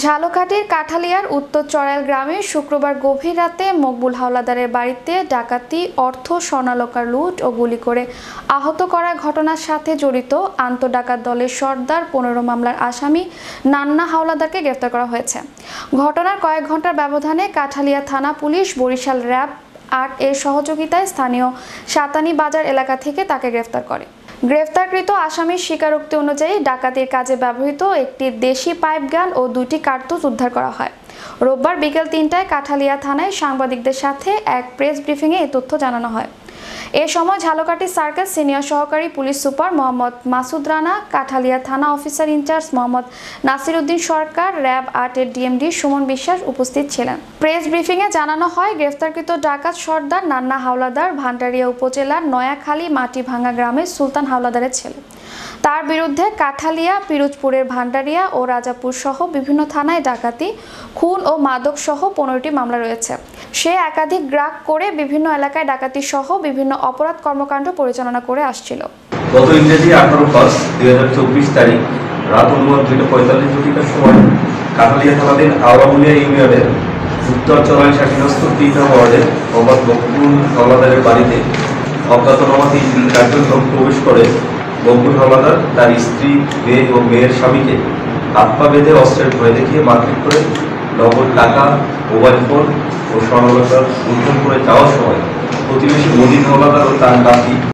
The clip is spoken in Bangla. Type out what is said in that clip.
ঝালকাঠির কাঠালিয়ার উত্তর চড়াইল গ্রামে শুক্রবার গভীর রাতে মকবুল হাওলাদারের বাড়িতে ডাকাতি, অর্থ স্বর্ণালংকার লুট ও গুলি করে আহত করার ঘটনার সাথে জড়িত আন্তঃডাকাত দলের সর্দার 15 মামলার আসামি নান্না হাওলাদারকে গ্রেফতার করা হয়েছে। ঘটনার কয়েক ঘন্টার ব্যবধানে কাঠালিয়া থানা পুলিশ বরিশাল র্যাব 8 এর সহযোগিতায় স্থানীয় সাতানি বাজার এলাকা থেকে তাকে গ্রেফতার করে। গ্রেফতারকৃত আসামির স্বীকারোক্তি অনুযায়ী ডাকাতির কাজে ব্যবহৃত একটি দেশি পাইপ গান ও 2টি কার্তুজ উদ্ধার করা হয়। রোববার বিকেল 3টায় কাঠালিয়া থানায় সাংবাদিকদের সাথে এক প্রেস ব্রিফিংয়ে এই তথ্য জানানো হয়। এ সময় ঝালকাঠি সার্কেল সিনিয়র সহকারী পুলিশ সুপার মোহাম্মদ মাসুদ রানা, কাঠালিয়া থানা অফিসার ইনচার্জ মোহাম্মদ নাসির উদ্দিন সরকার, র্যাব 8 এর ডিএমডি সুমন বিশ্বাস উপস্থিত ছিলেন। প্রেস ব্রিফিংয়ে জানানো হয়, গ্রেফতারকৃত ডাকাত সর্দার নান্না হাওলাদার ভান্ডারিয়া উপজেলার নয়াখালী মাটিভাঙ্গা গ্রামের সুলতান হাওলাদারের ছেলে। তার বিরুদ্ধে কাঠালিয়া, পিরোজপুরের ভান্ডারিয়া ও রাজাপুর সহ বিভিন্ন থানায় ডাকাতি, খুন ও মাদক সহ 15টি মামলা রয়েছে। সে একাধিক গ্রাক করে বিভিন্ন এলাকায় ডাকাতি সহ বিভিন্ন অপরাধ কর্মকাণ্ড পরিচালনা করে আসছিল। গত ইংরেজি 18/5/2024 তারিখ রাত অনুমান 2:45 ঘটিকার সময় কাঠালিয়া থানাধীন আওয়ামুলিয়া ইউনিয়নের উত্তর চড়াইল শাখিনস্থ 3 নং ওয়ার্ডের মোহাম্মদ মকবুল হাওলাদারের বাড়িতে অজ্ঞাতনামা 3 জন প্রবেশ করে মকবুল হাওলাদার তার স্ত্রী, মেয়ে ও মেয়ের স্বামীকে হাত পা বেঁধে অস্ত্রের ভয় দেখিয়ে মারপিট করে নগদ টাকা, মোবাইল ফোন ও স্বর্ণালংকার লুণ্ঠন করে যাওয়ার সময় প্রতিবেশী মদিন হাওলাদার ও তার নাতি